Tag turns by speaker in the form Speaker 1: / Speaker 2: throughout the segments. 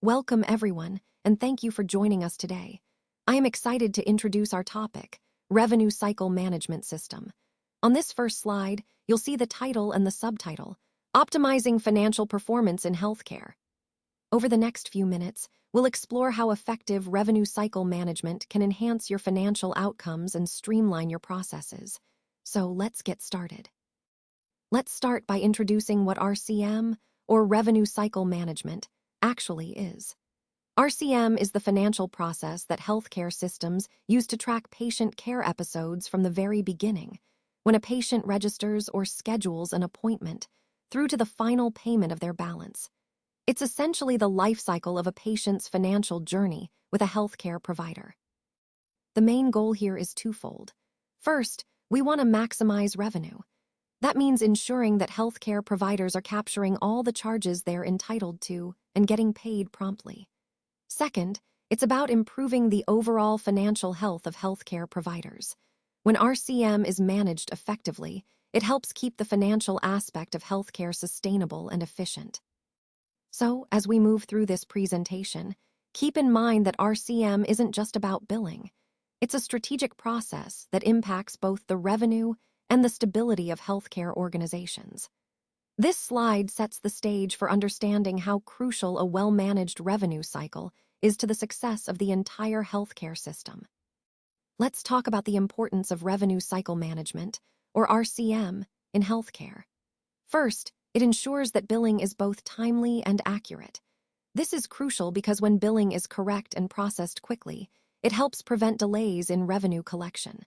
Speaker 1: Welcome everyone, and thank you for joining us today. I am excited to introduce our topic, Revenue Cycle Management System. On this first slide, you'll see the title and the subtitle, Optimizing Financial Performance in Healthcare. Over the next few minutes, we'll explore how effective revenue cycle management can enhance your financial outcomes and streamline your processes. So let's get started. Let's start by introducing what RCM, or Revenue Cycle Management, actually is. RCM is the financial process that healthcare systems use to track patient care episodes from the very beginning, when a patient registers or schedules an appointment, through to the final payment of their balance. It's essentially the life cycle of a patient's financial journey with a healthcare provider. The main goal here is twofold. First, we want to maximize revenue. That means ensuring that healthcare providers are capturing all the charges they're entitled to and getting paid promptly. Second, it's about improving the overall financial health of healthcare providers. When RCM is managed effectively, it helps keep the financial aspect of healthcare sustainable and efficient. So, as we move through this presentation, keep in mind that RCM isn't just about billing. It's a strategic process that impacts both the revenue and the stability of healthcare organizations. This slide sets the stage for understanding how crucial a well-managed revenue cycle is to the success of the entire healthcare system. Let's talk about the importance of revenue cycle management, or RCM, in healthcare. First, it ensures that billing is both timely and accurate. This is crucial because when billing is correct and processed quickly, it helps prevent delays in revenue collection.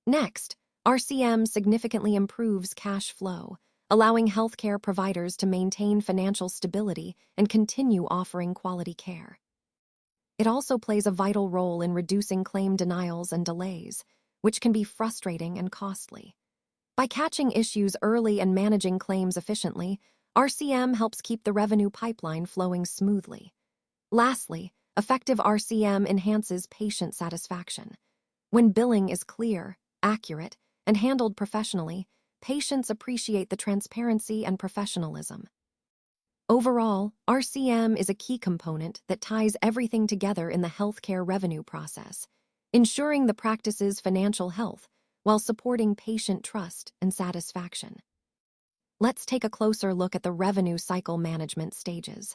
Speaker 1: Next, RCM significantly improves cash flow, allowing healthcare providers to maintain financial stability and continue offering quality care. It also plays a vital role in reducing claim denials and delays, which can be frustrating and costly. By catching issues early and managing claims efficiently, RCM helps keep the revenue pipeline flowing smoothly. Lastly, effective RCM enhances patient satisfaction. When billing is clear, accurate, and handled professionally, patients appreciate the transparency and professionalism. Overall, RCM is a key component that ties everything together in the healthcare revenue process, ensuring the practice's financial health while supporting patient trust and satisfaction. Let's take a closer look at the revenue cycle management stages.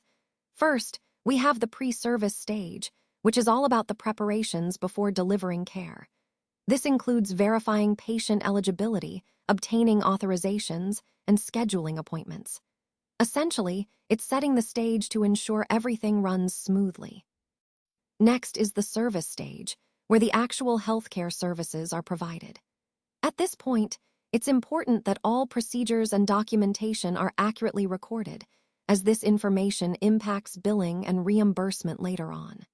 Speaker 1: First, we have the pre-service stage, which is all about the preparations before delivering care. This includes verifying patient eligibility, obtaining authorizations, and scheduling appointments. Essentially, it's setting the stage to ensure everything runs smoothly. Next is the service stage, where the actual healthcare services are provided. At this point, it's important that all procedures and documentation are accurately recorded, as this information impacts billing and reimbursement later on.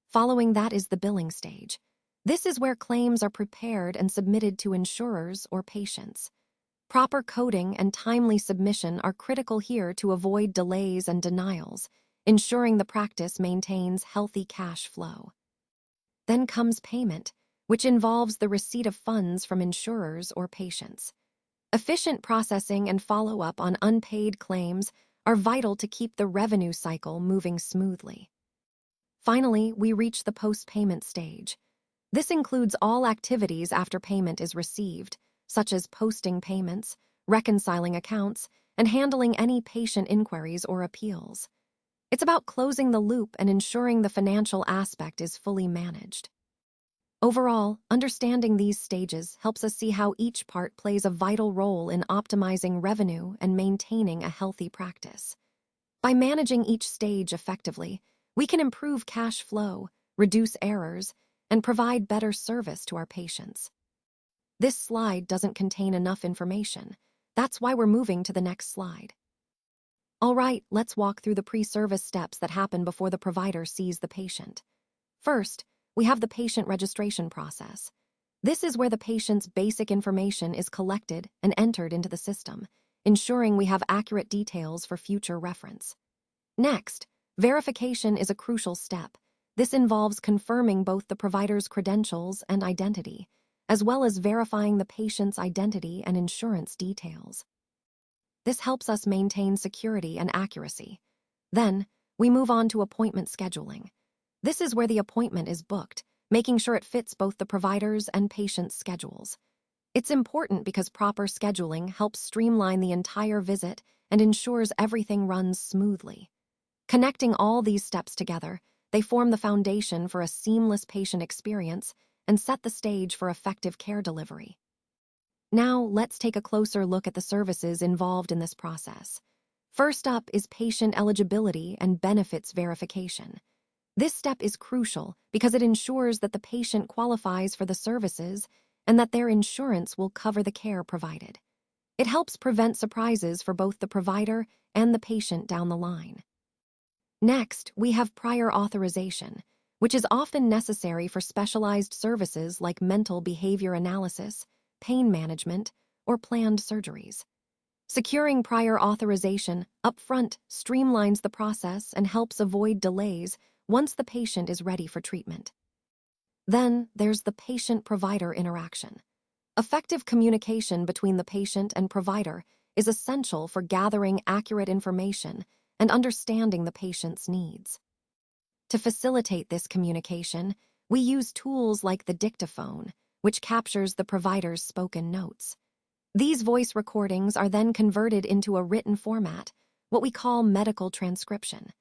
Speaker 1: Following that is the billing stage. This is where claims are prepared and submitted to insurers or patients. Proper coding and timely submission are critical here to avoid delays and denials, ensuring the practice maintains healthy cash flow. Then comes payment, which involves the receipt of funds from insurers or patients. Efficient processing and follow-up on unpaid claims are vital to keep the revenue cycle moving smoothly. Finally, we reach the post-payment stage. This includes all activities after payment is received, such as posting payments, reconciling accounts, and handling any patient inquiries or appeals. It's about closing the loop and ensuring the financial aspect is fully managed. Overall, understanding these stages helps us see how each part plays a vital role in optimizing revenue and maintaining a healthy practice. By managing each stage effectively, we can improve cash flow, reduce errors, and provide better service to our patients. This slide doesn't contain enough information. That's why we're moving to the next slide. All right, let's walk through the pre-service steps that happen before the provider sees the patient. First, we have the patient registration process. This is where the patient's basic information is collected and entered into the system, ensuring we have accurate details for future reference. Next, verification is a crucial step. This involves confirming both the provider's credentials and identity, as well as verifying the patient's identity and insurance details. This helps us maintain security and accuracy. Then, we move on to appointment scheduling. This is where the appointment is booked, making sure it fits both the provider's and patient's schedules. It's important because proper scheduling helps streamline the entire visit and ensures everything runs smoothly. Connecting all these steps together, they form the foundation for a seamless patient experience and set the stage for effective care delivery. Now, let's take a closer look at the services involved in this process. First up is patient eligibility and benefits verification. This step is crucial because it ensures that the patient qualifies for the services and that their insurance will cover the care provided. It helps prevent surprises for both the provider and the patient down the line. Next, we have prior authorization, which is often necessary for specialized services like mental behavior analysis, pain management, or planned surgeries. Securing prior authorization upfront streamlines the process and helps avoid delays once the patient is ready for treatment. Then there's the patient-provider interaction. Effective communication between the patient and provider is essential for gathering accurate information and understanding the patient's needs. To facilitate this communication, we use tools like the dictaphone, which captures the provider's spoken notes. These voice recordings are then converted into a written format, what we call medical transcription.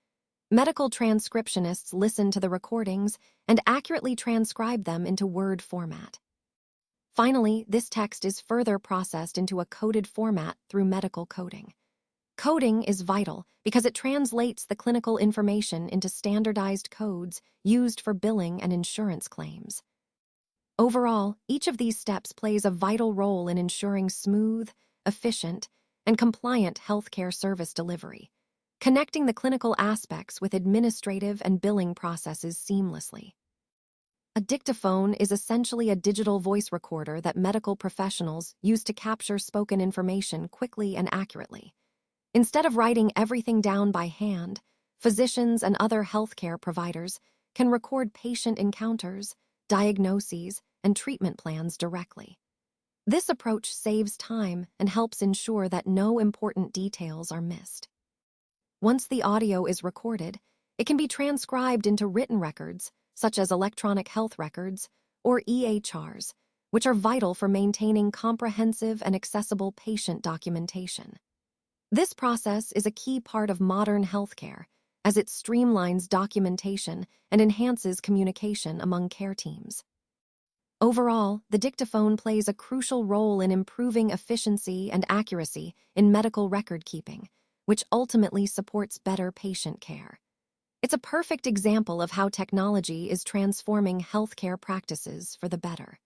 Speaker 1: Medical transcriptionists listen to the recordings and accurately transcribe them into Word format. Finally, this text is further processed into a coded format through medical coding. Coding is vital because it translates the clinical information into standardized codes used for billing and insurance claims. Overall, each of these steps plays a vital role in ensuring smooth, efficient, and compliant healthcare service delivery, connecting the clinical aspects with administrative and billing processes seamlessly. A dictaphone is essentially a digital voice recorder that medical professionals use to capture spoken information quickly and accurately. Instead of writing everything down by hand, physicians and other healthcare providers can record patient encounters, diagnoses, and treatment plans directly. This approach saves time and helps ensure that no important details are missed. Once the audio is recorded, it can be transcribed into written records, such as electronic health records or EHRs, which are vital for maintaining comprehensive and accessible patient documentation. This process is a key part of modern healthcare, as it streamlines documentation and enhances communication among care teams. Overall, the dictaphone plays a crucial role in improving efficiency and accuracy in medical record keeping, which ultimately supports better patient care. It's a perfect example of how technology is transforming healthcare practices for the better.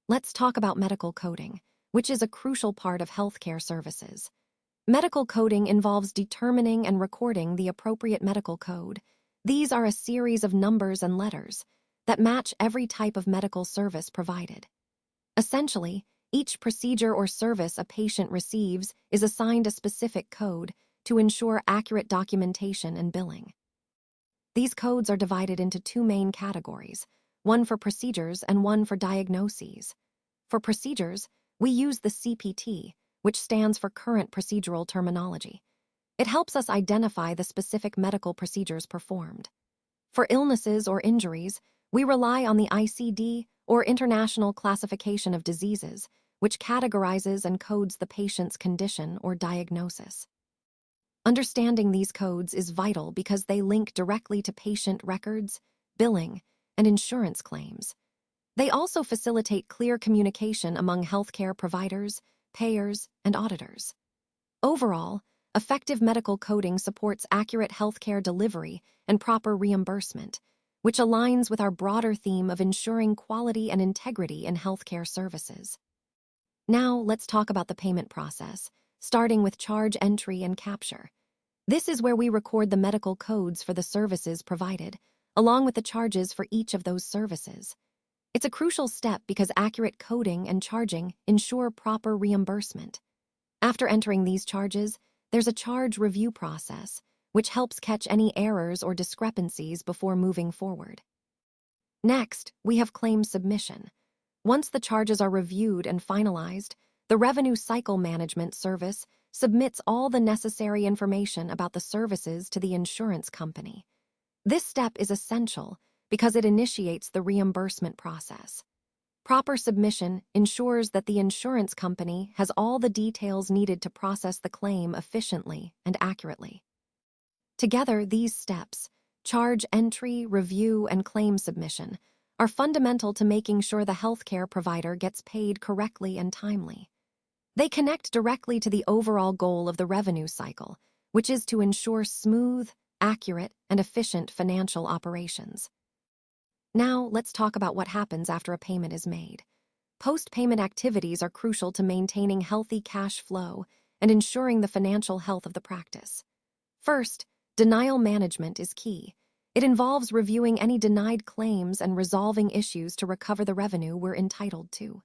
Speaker 1: Let's talk about medical coding, which is a crucial part of healthcare services. Medical coding involves determining and recording the appropriate medical code. These are a series of numbers and letters that match every type of medical service provided. Essentially, each procedure or service a patient receives is assigned a specific code to ensure accurate documentation and billing. These codes are divided into two main categories, one for procedures and one for diagnoses. For procedures, we use the CPT, which stands for Current Procedural Terminology. It helps us identify the specific medical procedures performed. For illnesses or injuries, we rely on the ICD, or International Classification of Diseases, which categorizes and codes the patient's condition or diagnosis. Understanding these codes is vital because they link directly to patient records, billing, and insurance claims. They also facilitate clear communication among healthcare providers, payers, and auditors. Overall, effective medical coding supports accurate healthcare delivery and proper reimbursement, which aligns with our broader theme of ensuring quality and integrity in healthcare services. Now, let's talk about the payment process, starting with charge entry and capture. This is where we record the medical codes for the services provided, along with the charges for each of those services. It's a crucial step because accurate coding and charging ensure proper reimbursement. After entering these charges, there's a charge review process, which helps catch any errors or discrepancies before moving forward. Next, we have claim submission. Once the charges are reviewed and finalized, the Revenue Cycle Management Service submits all the necessary information about the services to the insurance company. This step is essential because it initiates the reimbursement process. Proper submission ensures that the insurance company has all the details needed to process the claim efficiently and accurately. Together, these steps, charge entry, review, and claim submission, are fundamental to making sure the healthcare provider gets paid correctly and timely. They connect directly to the overall goal of the revenue cycle, which is to ensure smooth, accurate, and efficient financial operations. Now, let's talk about what happens after a payment is made. Post-payment activities are crucial to maintaining healthy cash flow and ensuring the financial health of the practice. First, denial management is key. It involves reviewing any denied claims and resolving issues to recover the revenue we're entitled to.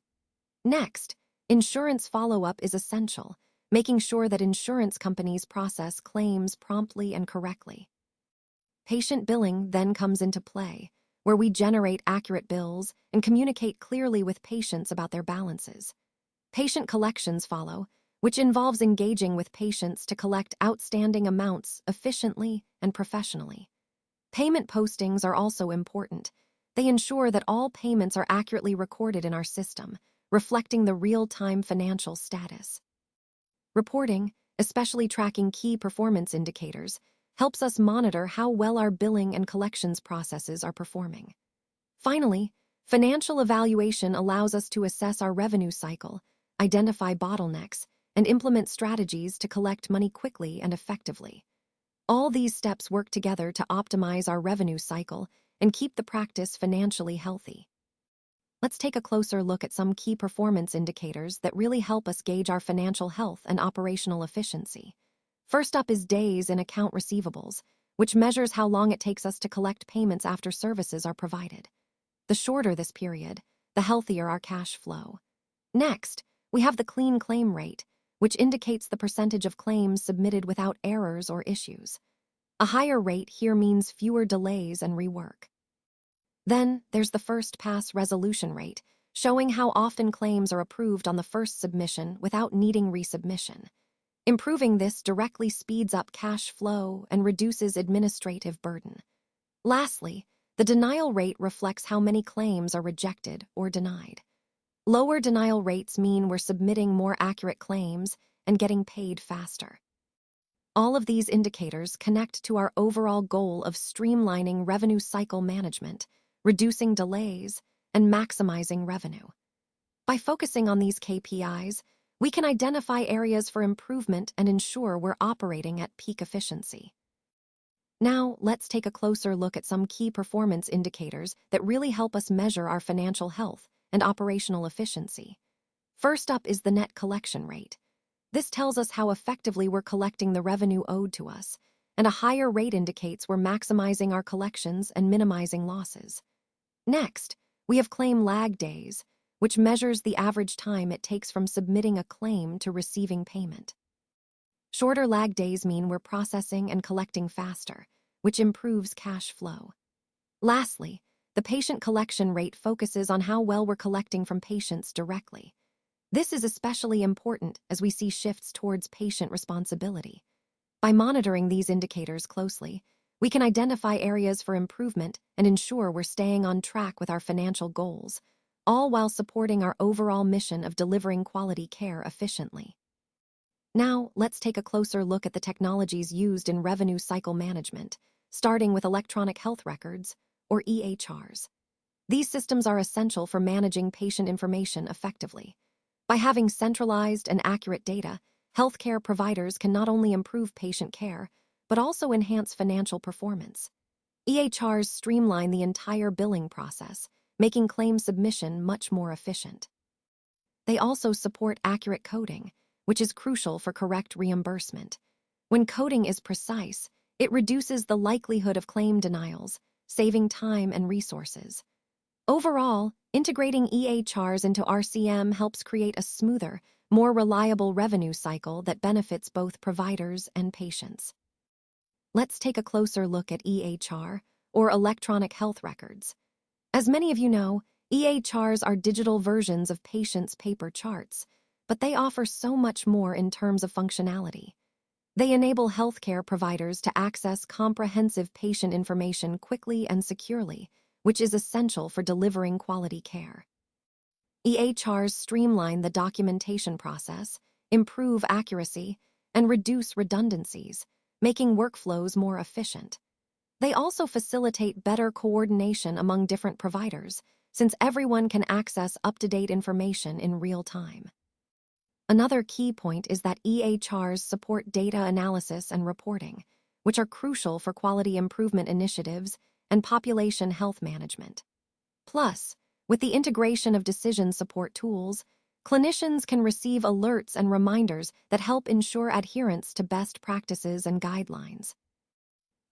Speaker 1: Next, insurance follow-up is essential, making sure that insurance companies process claims promptly and correctly. Patient billing then comes into play, where we generate accurate bills and communicate clearly with patients about their balances. Patient collections follow, which involves engaging with patients to collect outstanding amounts efficiently and professionally. Payment postings are also important. They ensure that all payments are accurately recorded in our system, reflecting the real-time financial status. Reporting, especially tracking key performance indicators, helps us monitor how well our billing and collections processes are performing. Finally, financial evaluation allows us to assess our revenue cycle, identify bottlenecks, and implement strategies to collect money quickly and effectively. All these steps work together to optimize our revenue cycle and keep the practice financially healthy. Let's take a closer look at some key performance indicators that really help us gauge our financial health and operational efficiency. First up is days in account receivables, which measures how long it takes us to collect payments after services are provided. The shorter this period, the healthier our cash flow. Next, we have the clean claim rate, which indicates the percentage of claims submitted without errors or issues. A higher rate here means fewer delays and rework. Then, there's the first pass resolution rate, showing how often claims are approved on the first submission without needing resubmission. Improving this directly speeds up cash flow and reduces administrative burden. Lastly, the denial rate reflects how many claims are rejected or denied. Lower denial rates mean we're submitting more accurate claims and getting paid faster. All of these indicators connect to our overall goal of streamlining revenue cycle management, reducing delays, and maximizing revenue. By focusing on these KPIs, we can identify areas for improvement and ensure we're operating at peak efficiency. Now, let's take a closer look at some key performance indicators that really help us measure our financial health and operational efficiency. First up is the net collection rate. This tells us how effectively we're collecting the revenue owed to us, and a higher rate indicates we're maximizing our collections and minimizing losses. Next, we have claim lag days, which measures the average time it takes from submitting a claim to receiving payment. Shorter lag days mean we're processing and collecting faster, which improves cash flow. Lastly, the patient collection rate focuses on how well we're collecting from patients directly. This is especially important as we see shifts towards patient responsibility. By monitoring these indicators closely, we can identify areas for improvement and ensure we're staying on track with our financial goals, all while supporting our overall mission of delivering quality care efficiently. Now, let's take a closer look at the technologies used in revenue cycle management, starting with electronic health records, or EHRs. These systems are essential for managing patient information effectively. By having centralized and accurate data, healthcare providers can not only improve patient care, but also enhance financial performance. EHRs streamline the entire billing process, making claim submission much more efficient. They also support accurate coding, which is crucial for correct reimbursement. When coding is precise, it reduces the likelihood of claim denials, saving time and resources. Overall, integrating EHRs into RCM helps create a smoother, more reliable revenue cycle that benefits both providers and patients. Let's take a closer look at EHR, or electronic health records. As many of you know, EHRs are digital versions of patients' paper charts, but they offer so much more in terms of functionality. They enable healthcare providers to access comprehensive patient information quickly and securely, which is essential for delivering quality care. EHRs streamline the documentation process, improve accuracy, and reduce redundancies, making workflows more efficient. They also facilitate better coordination among different providers, since everyone can access up-to-date information in real time. Another key point is that EHRs support data analysis and reporting, which are crucial for quality improvement initiatives and population health management. Plus, with the integration of decision support tools, clinicians can receive alerts and reminders that help ensure adherence to best practices and guidelines.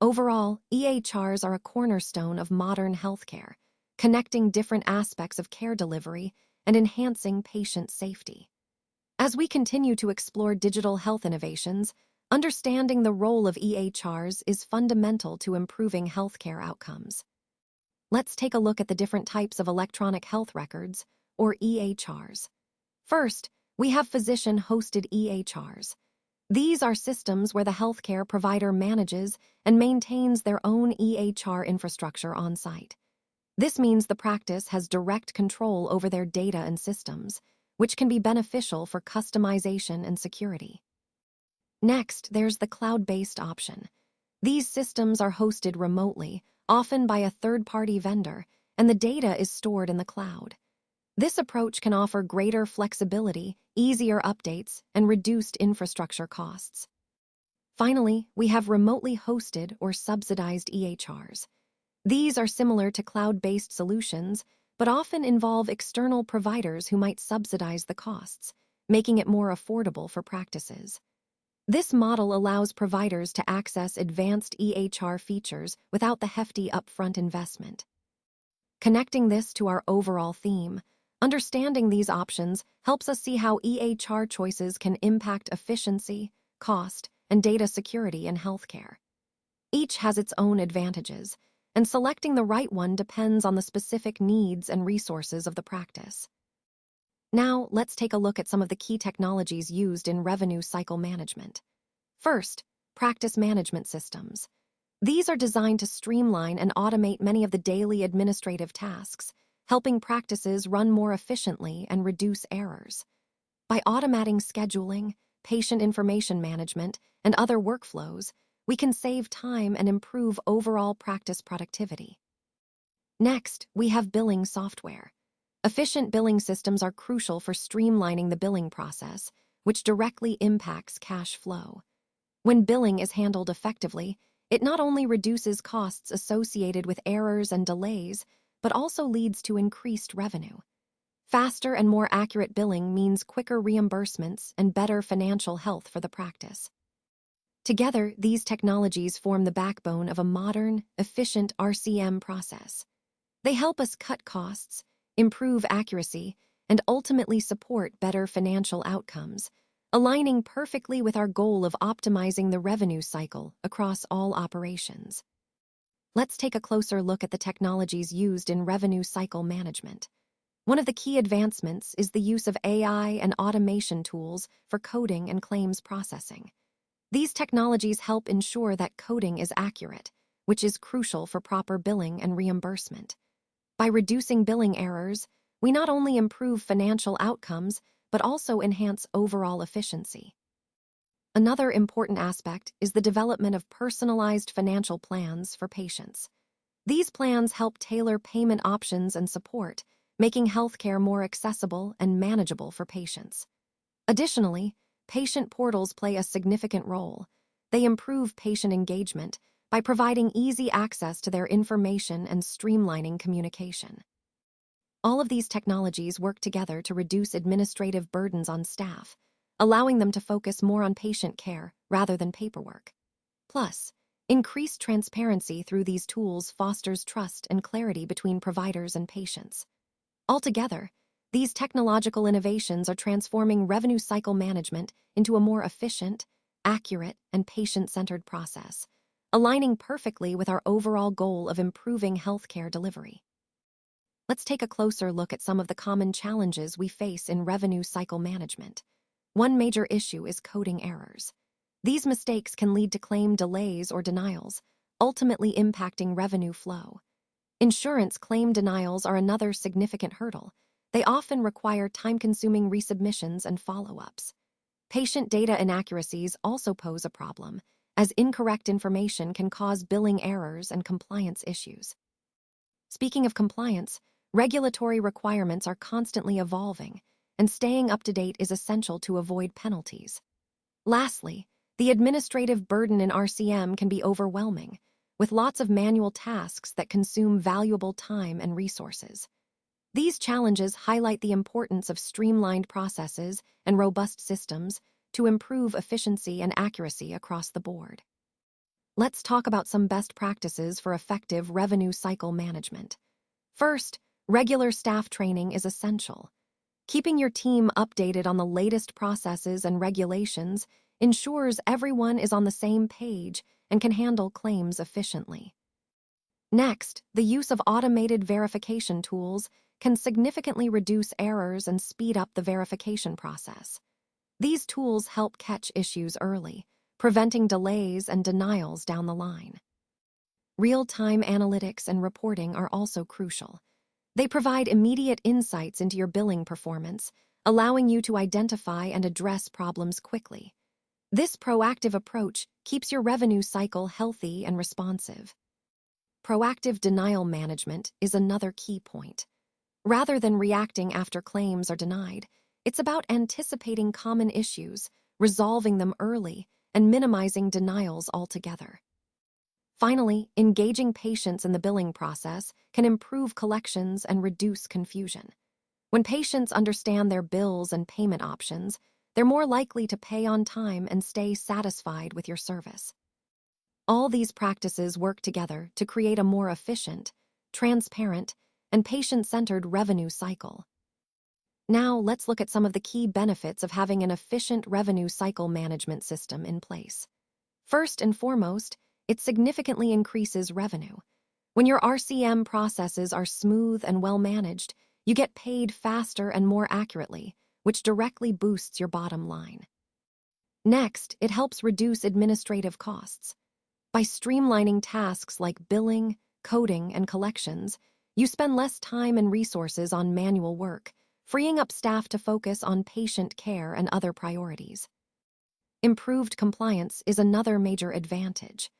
Speaker 1: Overall, EHRs are a cornerstone of modern healthcare, connecting different aspects of care delivery and enhancing patient safety. As we continue to explore digital health innovations, understanding the role of EHRs is fundamental to improving healthcare outcomes. Let's take a look at the different types of electronic health records, or EHRs. First, we have physician-hosted EHRs. These are systems where the healthcare provider manages and maintains their own EHR infrastructure on site. This means the practice has direct control over their data and systems, which can be beneficial for customization and security. Next, there's the cloud-based option. These systems are hosted remotely, often by a third-party vendor, and the data is stored in the cloud. This approach can offer greater flexibility, easier updates, and reduced infrastructure costs. Finally, we have remotely hosted or subsidized EHRs. These are similar to cloud-based solutions, but often involve external providers who might subsidize the costs, making it more affordable for practices. This model allows providers to access advanced EHR features without the hefty upfront investment. Connecting this to our overall theme, understanding these options helps us see how EHR choices can impact efficiency, cost, and data security in healthcare. Each has its own advantages, and selecting the right one depends on the specific needs and resources of the practice. Now, let's take a look at some of the key technologies used in revenue cycle management. First, practice management systems. These are designed to streamline and automate many of the daily administrative tasks, helping practices run more efficiently and reduce errors. By automating scheduling, patient information management, and other workflows, we can save time and improve overall practice productivity. Next, we have billing software. Efficient billing systems are crucial for streamlining the billing process, which directly impacts cash flow. When billing is handled effectively, it not only reduces costs associated with errors and delays, but also leads to increased revenue. Faster and more accurate billing means quicker reimbursements and better financial health for the practice. Together, these technologies form the backbone of a modern, efficient RCM process. They help us cut costs, improve accuracy, and ultimately support better financial outcomes, aligning perfectly with our goal of optimizing the revenue cycle across all operations. Let's take a closer look at the technologies used in revenue cycle management. One of the key advancements is the use of AI and automation tools for coding and claims processing. These technologies help ensure that coding is accurate, which is crucial for proper billing and reimbursement. By reducing billing errors, we not only improve financial outcomes, but also enhance overall efficiency. Another important aspect is the development of personalized financial plans for patients. These plans help tailor payment options and support, making healthcare more accessible and manageable for patients. Additionally, patient portals play a significant role. They improve patient engagement by providing easy access to their information and streamlining communication. All of these technologies work together to reduce administrative burdens on staff, allowing them to focus more on patient care rather than paperwork. Plus, increased transparency through these tools fosters trust and clarity between providers and patients. Altogether, these technological innovations are transforming revenue cycle management into a more efficient, accurate, and patient-centered process, aligning perfectly with our overall goal of improving healthcare delivery. let's take a closer look at some of the common challenges we face in revenue cycle management. One major issue is coding errors. These mistakes can lead to claim delays or denials, ultimately impacting revenue flow. Insurance claim denials are another significant hurdle. They often require time-consuming resubmissions and follow-ups. Patient data inaccuracies also pose a problem, as incorrect information can cause billing errors and compliance issues. Speaking of compliance, regulatory requirements are constantly evolving, and staying up to date is essential to avoid penalties. Lastly, the administrative burden in RCM can be overwhelming, with lots of manual tasks that consume valuable time and resources. These challenges highlight the importance of streamlined processes and robust systems to improve efficiency and accuracy across the board. Let's talk about some best practices for effective revenue cycle management. First, regular staff training is essential. Keeping your team updated on the latest processes and regulations ensures everyone is on the same page and can handle claims efficiently. Next, the use of automated verification tools can significantly reduce errors and speed up the verification process. These tools help catch issues early, preventing delays and denials down the line. Real-time analytics and reporting are also crucial. They provide immediate insights into your billing performance, allowing you to identify and address problems quickly. This proactive approach keeps your revenue cycle healthy and responsive. Proactive denial management is another key point. Rather than reacting after claims are denied, it's about anticipating common issues, resolving them early, and minimizing denials altogether. Finally, engaging patients in the billing process can improve collections and reduce confusion. When patients understand their bills and payment options, they're more likely to pay on time and stay satisfied with your service. All these practices work together to create a more efficient, transparent, and patient-centered revenue cycle. Now, let's look at some of the key benefits of having an efficient revenue cycle management system in place. First and foremost, it significantly increases revenue. When your RCM processes are smooth and well-managed, you get paid faster and more accurately, which directly boosts your bottom line. Next, it helps reduce administrative costs. By streamlining tasks like billing, coding, and collections, you spend less time and resources on manual work, freeing up staff to focus on patient care and other priorities. Improved compliance is another major advantage.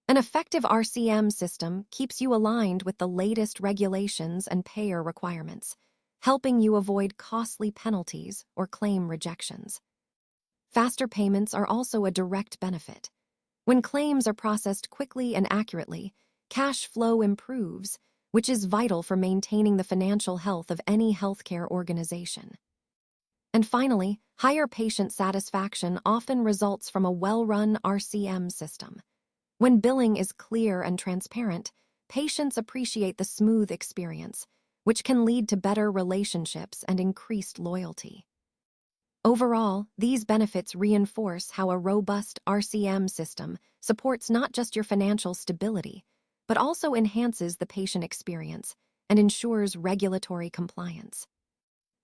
Speaker 1: An effective RCM system keeps you aligned with the latest regulations and payer requirements, helping you avoid costly penalties or claim rejections. Faster payments are also a direct benefit. When claims are processed quickly and accurately, cash flow improves, which is vital for maintaining the financial health of any healthcare organization. And finally, higher patient satisfaction often results from a well-run RCM system. When billing is clear and transparent, patients appreciate the smooth experience, which can lead to better relationships and increased loyalty. Overall, these benefits reinforce how a robust RCM system supports not just your financial stability, but also enhances the patient experience and ensures regulatory compliance.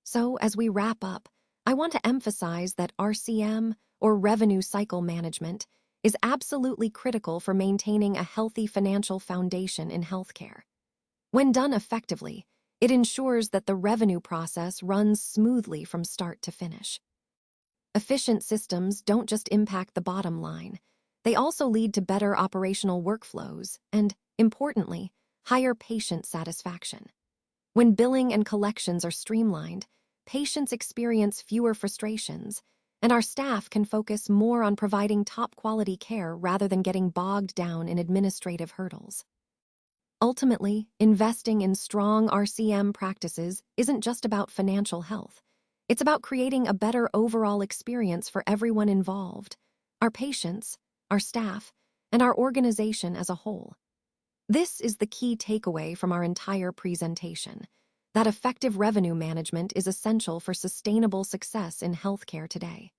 Speaker 1: So, as we wrap up, I want to emphasize that RCM, or revenue cycle management, is absolutely critical for maintaining a healthy financial foundation in healthcare. When done effectively, it ensures that the revenue process runs smoothly from start to finish. Efficient systems don't just impact the bottom line, they also lead to better operational workflows and, importantly, higher patient satisfaction. When billing and collections are streamlined, patients experience fewer frustrations, and our staff can focus more on providing top-quality care rather than getting bogged down in administrative hurdles. Ultimately, investing in strong RCM practices isn't just about financial health. It's about creating a better overall experience for everyone involved, our patients, our staff, and our organization as a whole. This is the key takeaway from our entire presentation, that effective revenue management is essential for sustainable success in healthcare today.